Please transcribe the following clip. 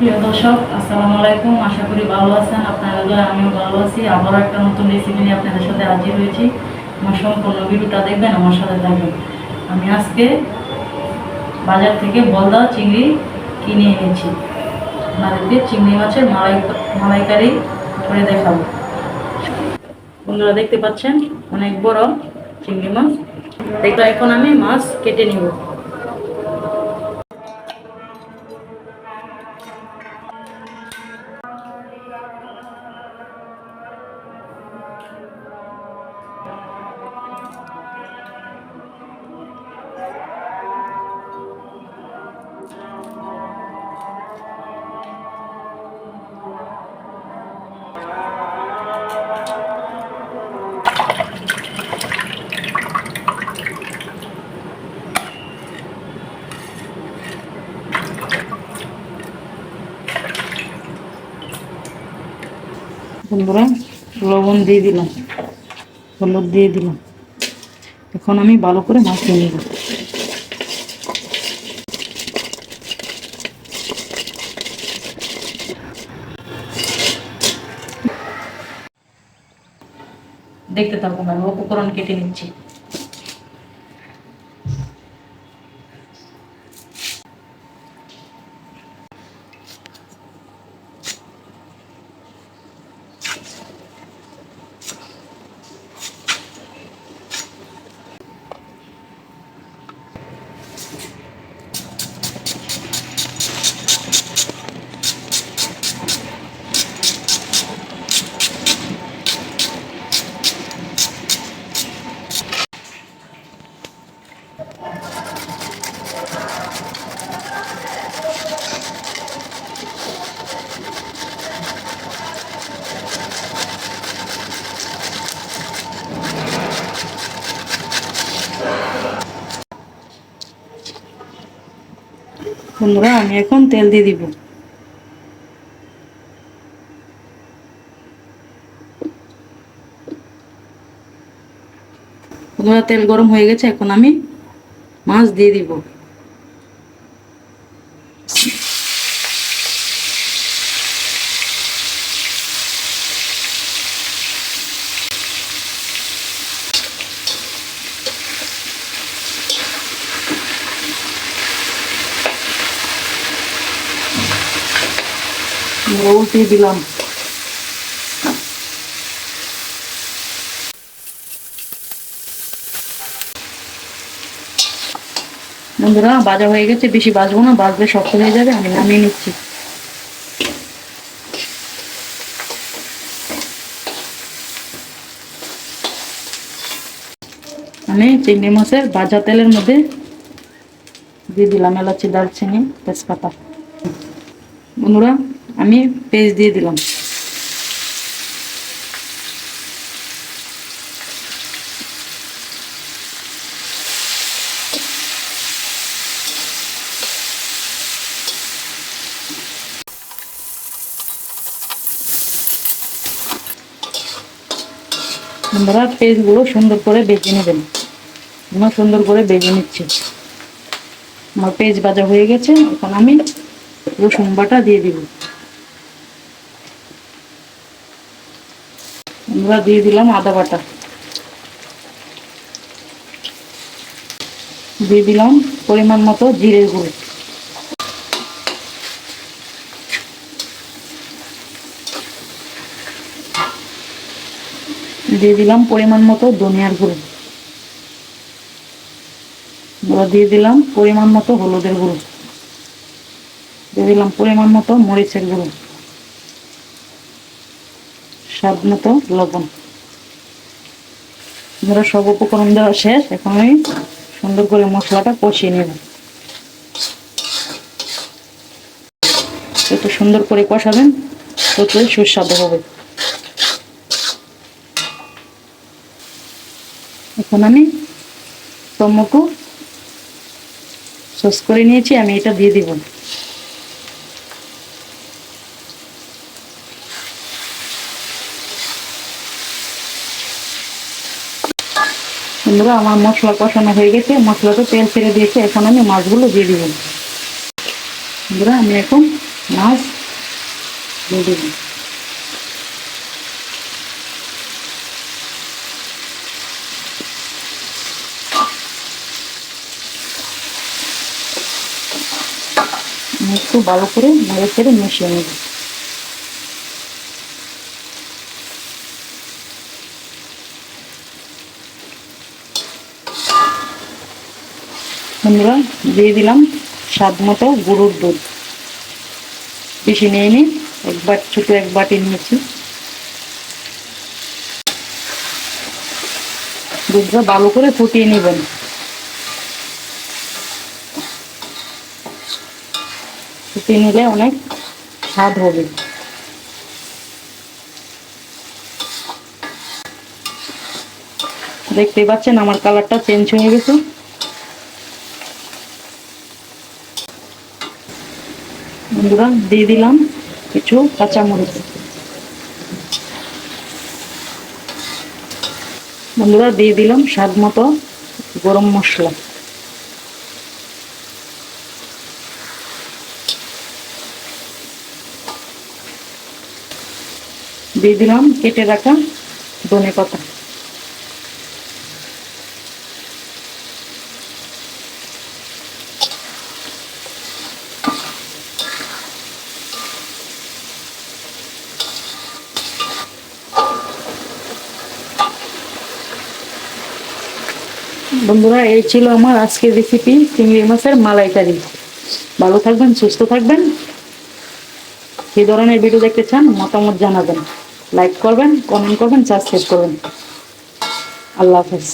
প্রিয় দর্শক, আসসালামু আলাইকুম। আশা করি ভালো আছেন। আপনারা দয়া আমিও ভালো আছি। আবারও একটা নতুন রেসিপি নিয়ে আপনাদের সাথে হাজির হয়েছি। আমার সম্পূর্ণ ভিডিওটা দেখবেন, আমার সাথে থাকবেন। আমি আজকে বাজার থেকে বলদা চিংড়ি কিনে এনেছি। আপনাদেরকে চিংড়ি মাছের মালাইকারি করে দেখাবো। বন্ধুরা দেখতে পাচ্ছেন অনেক বড় চিংড়ি মাছ। দেখো এখন আমি মাছ কেটে নিব। বন্ধুরা লবণ দিয়ে দিলাম, হলুদ দিয়ে দিলাম। এখন আমি ভালো করে মাখিয়ে নেব। দেখতে থাকুন, আমি উপকরণ কেটে নিচ্ছি। বন্ধুরা আমি এখন তেল দিয়ে দিব। বন্ধুরা তেল গরম হয়ে গেছে, এখন আমি মাছ দিয়ে দিব। উল্টিয়ে দিলাম। বন্ধুরা ভাজা হয়ে গেছে, বেশি ভাজবো না, ভাজলে শক্ত হয়ে যাবে। আমি নামিয়ে নিচ্ছি। আমি চিংড়ি মাছের ভাজা তেলের মধ্যে দিয়ে দিলাম এলাচি, দারচিনি, তেজপাতা। বন্ধুরা আমি পেঁয়াজ দিয়ে দিলাম। বন্ধুরা পেঁয়াজগুলো সুন্দর করে ভেজে নেবেন। আমরা সুন্দর করে ভেজে নিচ্ছি। আমার পেঁয়াজ ভাজা হয়ে গেছে, এখন আমি রসুন বাটা দিয়ে দিব। আমরা দিয়ে দিলাম আদা বাটা, দিয়ে দিলাম পরিমাণ মতো জিরের গুঁড়ো, দিয়ে দিলাম পরিমাণ মতো ধনিয়ার গুঁড়ো, দিয়ে দিলাম পরিমাণ মতো হলুদের গুঁড়ো, দিয়ে দিলাম পরিমাণ মতো মরিচের গুঁড়ো, স্বাদ মতো লবণ। ধরো সব উপকরণ দেওয়া শেষ, এখন আমি সুন্দর করে মশলাটা কষিয়ে নেব। একটু সুন্দর করে কষাবেন, ততই সুস্বাদু হবে। এখন আমি টমেটো সস করে নিয়েছি, আমি এটা দিয়ে দিব। বন্ধুরা আমার মশলা কষানো হয়ে গেছে, মশলাটা তেল ছেড়ে দিয়েছে। এখন আমি মাছগুলো দিয়ে দিব। বন্ধুরা আমি এখন মাছ দিয়ে দিলাম। একটু ভালো করে নেড়ে চেড়ে মিশিয়ে নেব। বন্ধুরা দিয়ে দিলাম স্বাদ মতো গরুর দুধ। বেশি নিয়ে নিই, ছোট এক বাটি নিয়েছি। দুধটা ভালো করে ফুটিয়ে নেবেন। ফুটিয়ে নিলে অনেক স্বাদ হবে। দেখতেই পাচ্ছেন আমার কালারটা চেঞ্জ হয়ে গেছে। বন্ধুরা দিয়ে দিলাম কিছু কাঁচামরিচ। বন্ধুরা দিয়ে দিলাম স্বাদ মতো গরম মশলা। দিয়ে দিলাম কেটে রাখা ধনেপাতা। বন্ধুরা এই ছিল আমার আজকের রেসিপি চিংড়ি মাছের মালাইকারি। ভালো থাকবেন, সুস্থ থাকবেন। কি ধরনের ভিডিও দেখতে চান মতামত জানাবেন। লাইক করবেন, কমেন্ট করবেন, সাবস্ক্রাইব করবেন। আল্লাহ হাফেজ।